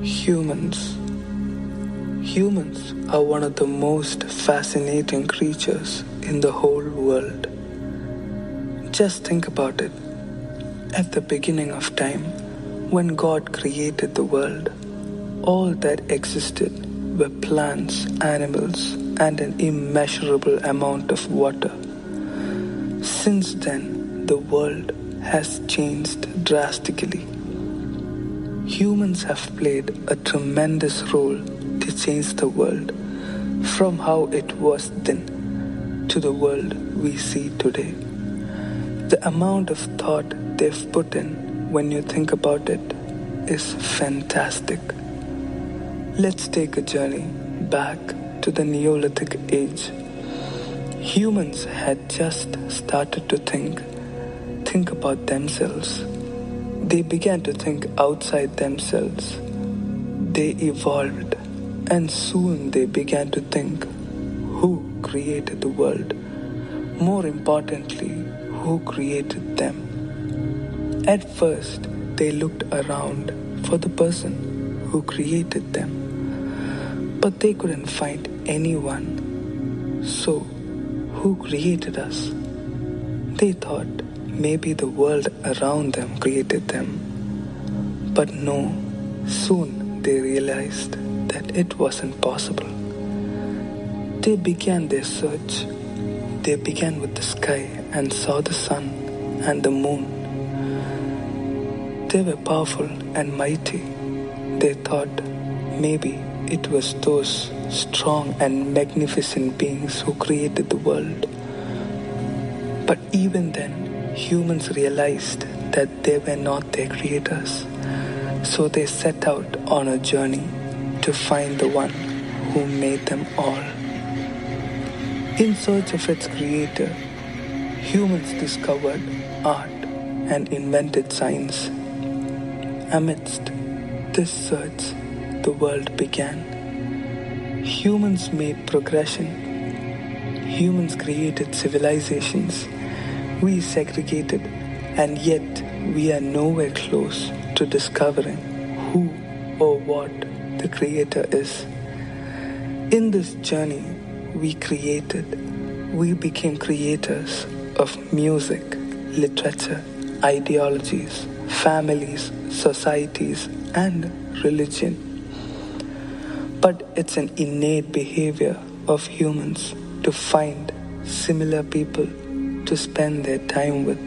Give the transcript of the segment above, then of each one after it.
Humans. Humans are one of the most fascinating creatures in the whole world. Just think about it. At the beginning of time, when God created the world, all that existed were plants, animals, and an immeasurable amount of water. Since then, the world has changed drastically. Humans have played a tremendous role to change the world from how it was then to the world we see today. The amount of thought they've put in when you think about it is fantastic. Let's take a journey back to the Neolithic age. Humans had just started to think about themselves. They began to think outside themselves. They evolved, and soon they began to think who created the world. More importantly, who created them. At first, they looked around for the person who created them, but they couldn't find anyone. So, who created us? They thought maybe the world around them created them. But no, soon they realized that it wasn't possible. They began their search. They began with the sky and saw the sun and the moon. They were powerful and mighty. They thought maybe it was those strong and magnificent beings who created the world. But even then, humans realized that they were not their creators. So they set out on a journey to find the one who made them all. In search of its creator, humans discovered art and invented science. Amidst this search, the world began. Humans made progression. Humans created civilizations. We segregated, and yet we are nowhere close to discovering who or what the Creator is. In this journey, we became creators of music, literature, ideologies, families, societies, and religion. But it's an innate behavior of humans to find similar people to spend their time with.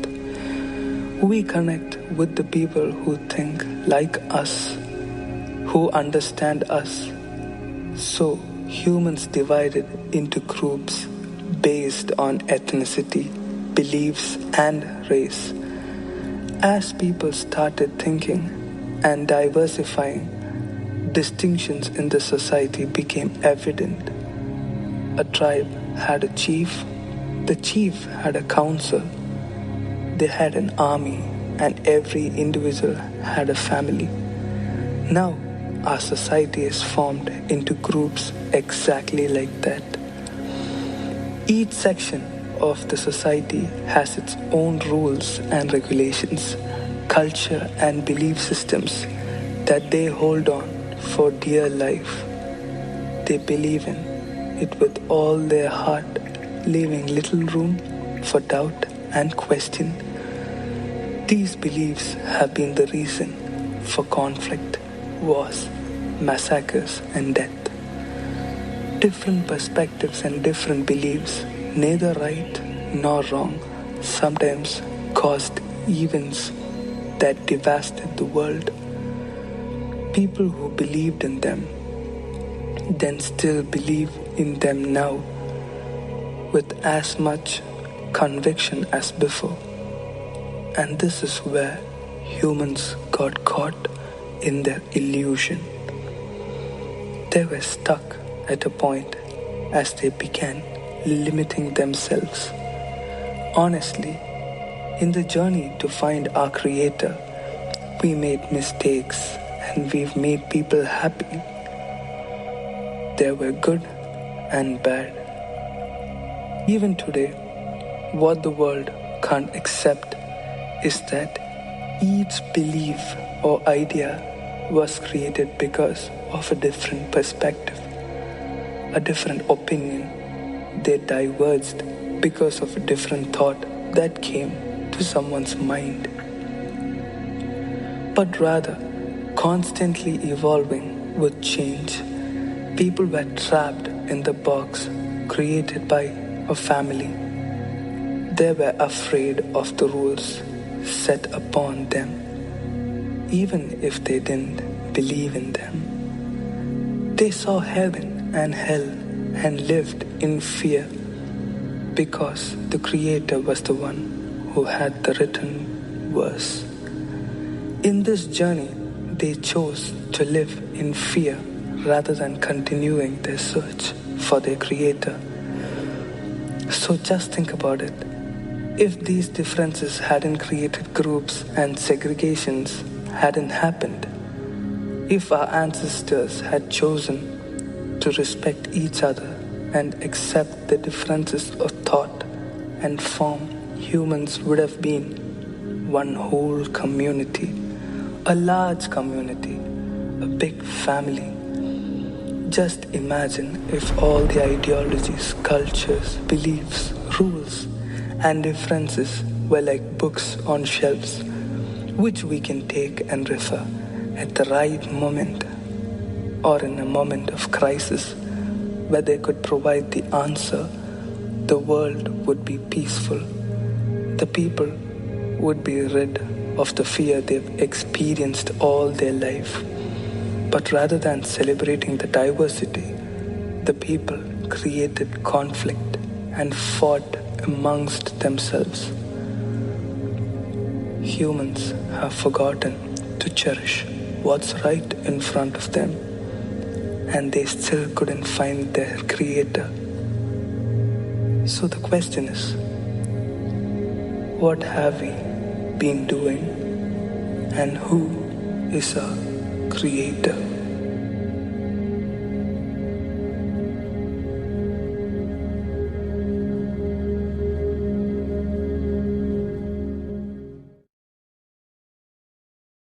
We connect with the people who think like us, who understand us. So humans divided into groups based on ethnicity, beliefs, and race. As people started thinking and diversifying, distinctions in the society became evident. A tribe had a chief. The chief had a council, they had an army, and every individual had a family. Now, our society is formed into groups exactly like that. Each section of the society has its own rules and regulations, culture and belief systems that they hold on for dear life. They believe in it with all their heart, leaving little room for doubt and question. These beliefs have been the reason for conflict, wars, massacres, and death. Different perspectives and different beliefs, neither right nor wrong, sometimes caused events that devastated the world. People who believed in them then still believe in them now, with as much conviction as before. And this is where humans got caught in their illusion. They were stuck at a point as they began limiting themselves. Honestly, in the journey to find our Creator, we made mistakes and we've made people happy. There were good and bad. Even today, what the world can't accept is that each belief or idea was created because of a different perspective, a different opinion. They diverged because of a different thought that came to someone's mind. But rather, constantly evolving with change, people were trapped in the box created by a family. They were afraid of the rules set upon them, even if they didn't believe in them. They saw heaven and hell and lived in fear because the Creator was the one who had the written verse. In this journey, they chose to live in fear rather than continuing their search for their Creator. So just think about it. If these differences hadn't created groups and segregations hadn't happened, if our ancestors had chosen to respect each other and accept the differences of thought and form, humans would have been one whole community, a large community, a big family. Just imagine if all the ideologies, cultures, beliefs, rules, and differences were like books on shelves, which we can take and refer at the right moment or in a moment of crisis where they could provide the answer. The world would be peaceful. The people would be rid of the fear they've experienced all their life. But rather than celebrating the diversity, the people created conflict and fought amongst themselves. Humans have forgotten to cherish what's right in front of them, and they still couldn't find their Creator. So the question is, what have we been doing, and who is our Creator?